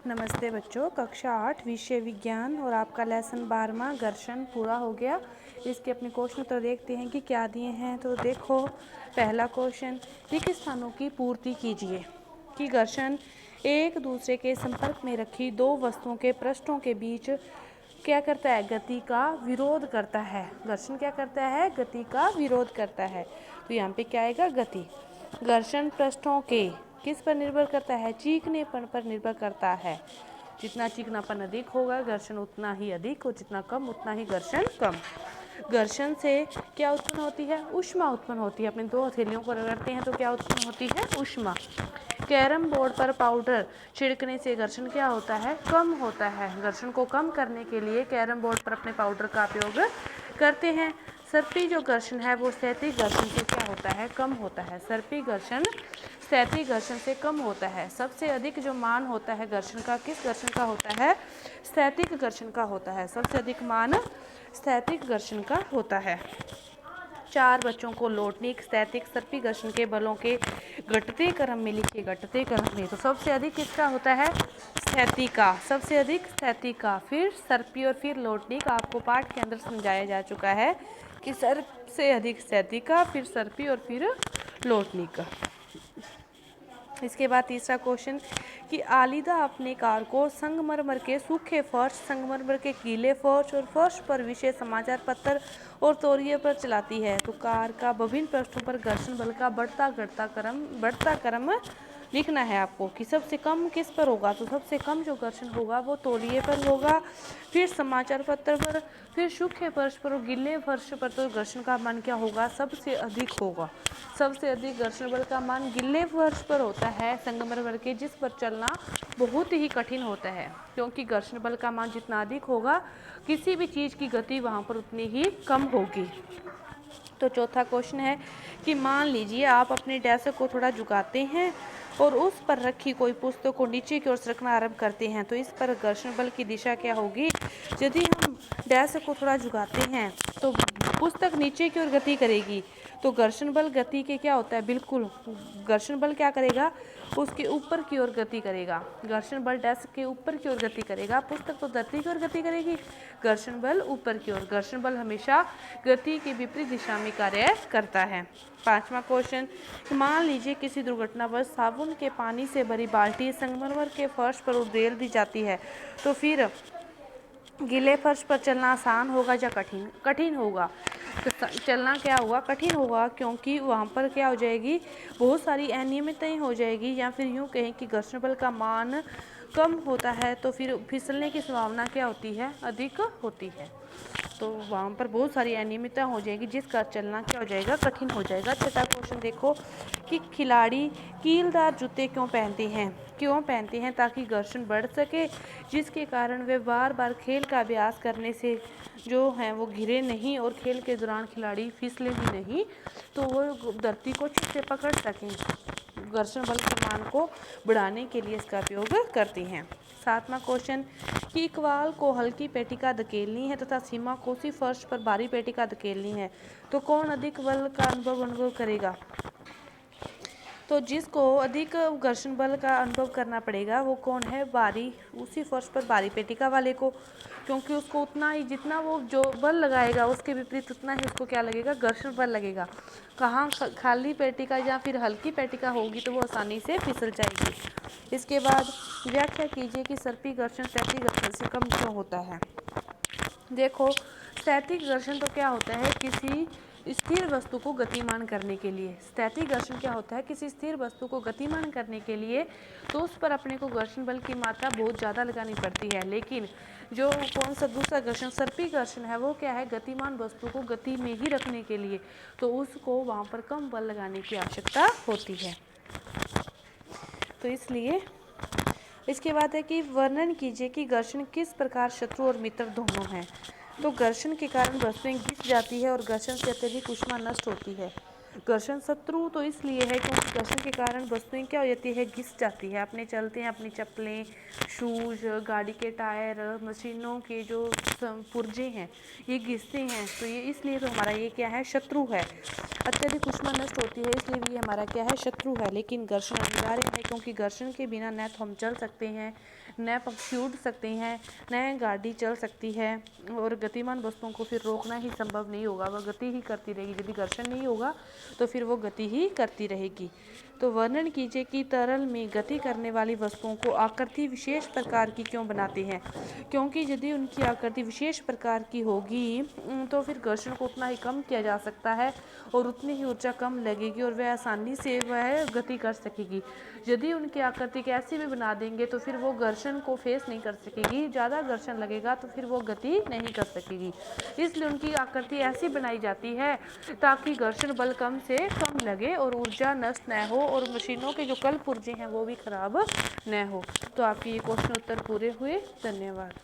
नमस्ते बच्चों, कक्षा 8 विषय विज्ञान और आपका लेसन 12वां घर्षण पूरा हो गया। इसके अपने क्वेश्चन उत्तर देखते हैं कि क्या दिए हैं। तो देखो, पहला क्वेश्चन, रिक्त स्थानों की पूर्ति कीजिए। कि घर्षण एक दूसरे के संपर्क में रखी दो वस्तुओं के पृष्ठों के बीच क्या करता है? गति का विरोध करता है। घर्षण क्या करता है? गति का विरोध करता है। तो यहाँ पे क्या आएगा? गति। घर्षण पृष्ठों के किस पर निर्भर करता है? चीकनेपन पर निर्भर करता है। जितना चिकनापन अधिक होगा घर्षण उतना ही अधिक, और जितना कम उतना ही घर्षण कम। घर्षण से क्या उत्पन्न होती है? ऊष्मा उत्पन्न होती है। अपने दो हथेलियों को रगड़ते हैं तो क्या उत्पन्न होती है? ऊष्मा। कैरम बोर्ड पर पाउडर छिड़कने से घर्षण क्या होता है? कम होता है। घर्षण को कम करने के लिए कैरम बोर्ड पर अपने पाउडर का उपयोग करते हैं। सर्पी जो घर्षण है वो स्थैतिक घर्षण से क्या होता है? कम होता है। सर्पी घर्षण स्थैतिक घर्षण से कम होता है। सबसे अधिक जो मान होता है घर्षण का, किस घर्षण का होता है? स्थैतिक घर्षण का होता है। सबसे अधिक मान स्थैतिक घर्षण का होता है। चार बच्चों को लौटनिक, स्थैतिक, सर्पी घर्षण के बलों के घटते क्रम में लिखिए। घटते क्रम में तो सबसे अधिक किसका होता है? स्थैतिक का। सबसे अधिक स्थैतिक का, फिर सर्पी और फिर लौटनिक। आपको पाठ के अंदर समझाया जा चुका है कि सबसे अधिक स्थैतिक का, फिर सर्पी और फिर लौटनिक का। इसके बाद तीसरा क्वेश्चन कि आलिदा अपने कार को संगमरमर के सूखे फर्श, संगमरमर के गीले फर्श और फर्श पर विषय समाचार पत्र और तौलिए पर चलाती है। तो कार का विभिन्न पृष्ठों पर घर्षण बल का बढ़ता क्रम लिखना है आपको कि सबसे कम किस पर होगा। तो सबसे कम जो घर्षण होगा वो तौलिए पर होगा, फिर समाचार पत्र पर, फिर सूखे फर्श पर और गीले फर्श पर। तो घर्षण का मान क्या होगा? सबसे अधिक होगा। सबसे अधिक घर्षण बल का मान गिल्ले फर्श पर होता है, संगमरमर के, जिस पर चलना बहुत ही कठिन होता है। क्योंकि घर्षण बल का मान जितना अधिक होगा किसी भी चीज़ की गति वहाँ पर उतनी ही कम होगी। तो चौथा क्वेश्चन है कि मान लीजिए आप अपने डेस्क को थोड़ा झुकाते हैं और उस पर रखी कोई पुस्तक को नीचे की ओर सरकना आरंभ करते हैं। तो इस पर घर्षण बल की दिशा क्या होगी? यदि हम डेस्क को थोड़ा झुकाते हैं तो पुस्तक नीचे की ओर गति करेगी। तो घर्षण बल गति के क्या होता है? बिल्कुल, घर्षण बल क्या करेगा? उसके ऊपर की ओर गति करेगा। घर्षण बल डेस्क के ऊपर की ओर गति करेगा, पुस्तक तो धरती की ओर गति करेगी। घर्षण बल ऊपर की ओर। घर्षण बल हमेशा गति की विपरीत दिशा में कार्य करता है। पांचवा क्वेश्चन, मान लीजिए किसी दुर्घटनावश साबुन के पानी से भरी बाल्टी संगमरमर के फर्श पर उड़ेल दी जाती है। तो फिर गीले फर्श पर चलना आसान होगा या कठिन? कठिन होगा। तो चलना क्या होगा? कठिन होगा, क्योंकि वहाँ पर क्या हो जाएगी? बहुत सारी अनियमितताएं हो जाएगी। या फिर यूँ कहें कि घर्षण बल का मान कम होता है तो फिर फिसलने की संभावना क्या होती है? अधिक होती है। तो वहाँ पर बहुत सारी अनियमितता हो जाएगी, जिसका चलना क्या हो जाएगा? कठिन हो जाएगा। छठा क्वेश्चन देखो कि खिलाड़ी कीलदार जूते क्यों पहनते हैं? क्यों पहनते हैं? ताकि घर्षण बढ़ सके, जिसके कारण वे बार बार खेल का अभ्यास करने से जो है वो गिरे नहीं, और खेल के दौरान खिलाड़ी फिसले भी नहीं, तो वो धरती को ठीक से पकड़ सकें। घर्षण बल के मान को बढ़ाने के लिए इसका उपयोग करती हैं। सातवां क्वेश्चन कि इकबाल को हल्की पेटिका धकेलनी है तथा सीमा को उसी फर्श पर भारी पेटिका धकेलनी है। तो कौन अधिक बल का अनुभव करेगा? तो जिसको अधिक घर्षण बल का अनुभव करना पड़ेगा वो कौन है? भारी, उसी फर्श पर भारी पेटिका वाले को, क्योंकि उसको उतना ही, जितना वो जो बल लगाएगा उसके विपरीत उतना ही उसको क्या लगेगा? घर्षण बल लगेगा। कहाँ? खाली पेटिका या फिर हल्की पेटिका होगी तो वो आसानी से फिसल जाएगी। इसके बाद व्याख्या कीजिए कि सर्पी घर्षण स्थैतिक घर्षण से कम क्यों होता है। देखो, स्थैतिक घर्षण तो क्या होता है? किसी स्थिर वस्तु को गतिमान करने के लिए। स्थैतिक घर्षण क्या होता है? किसी स्थिर वस्तु को गतिमान करने के लिए तो उस पर अपने को घर्षण बल की मात्रा बहुत ज़्यादा लगानी पड़ती है। लेकिन जो कौन सा दूसरा घर्षण, सर्पी घर्षण है, वो क्या है? गतिमान वस्तु को गति में ही रखने के लिए, तो उसको वहाँ पर कम बल लगाने की आवश्यकता होती है। तो इसलिए इसके बाद है कि वर्णन कीजिए कि घर्षण किस प्रकार शत्रु और मित्र दोनों हैं। तो घर्षण के कारण वस्तुएं घिस जाती है और घर्षण से अत्यधिक ऊष्मा नष्ट होती है। घर्षण शत्रु तो इसलिए है क्योंकि घर्षण के कारण वस्तुएं क्या हो जाती है, घिस जाती है। अपने चलते हैं अपनी चप्पलें, शूज, गाड़ी के टायर, मशीनों के जो पुर्जे हैं ये घिसते हैं, तो ये इसलिए तो हमारा ये क्या है, शत्रु है। अत्यधिक ऊष्मा नष्ट होती है इसलिए भी ये हमारा क्या है, शत्रु है। लेकिन घर्षण अनिवार्य है क्योंकि घर्षण के बिना न तो हम चल सकते हैं, न पक्षी उड़ सकते हैं, न गाड़ी चल सकती है, और गतिमान वस्तुओं को फिर रोकना ही संभव नहीं होगा, वह गति ही करती रहेगी। यदि घर्षण नहीं होगा तो फिर वो गति ही करती रहेगी। तो वर्णन कीजिए कि तरल में गति करने वाली वस्तुओं को आकृति विशेष प्रकार की क्यों बनाते हैं। क्योंकि यदि उनकी आकृति विशेष प्रकार की होगी तो फिर घर्षण को उतना ही कम किया जा सकता है और उतनी ही ऊर्जा कम लगेगी और वह आसानी से वह गति कर सकेगी। यदि उनकी आकृति कैसी भी बना देंगे तो फिर वो घर्षण को फेस नहीं कर सकेगी, ज़्यादा घर्षण लगेगा तो फिर वो गति नहीं कर सकेगी। इसलिए उनकी आकृति ऐसी बनाई जाती है ताकि घर्षण बल कम से कम लगे और ऊर्जा नष्ट न हो और मशीनों के जो कल पुर्जे हैं वो भी खराब न हो। तो आपके ये क्वेश्चन उत्तर पूरे हुए। धन्यवाद।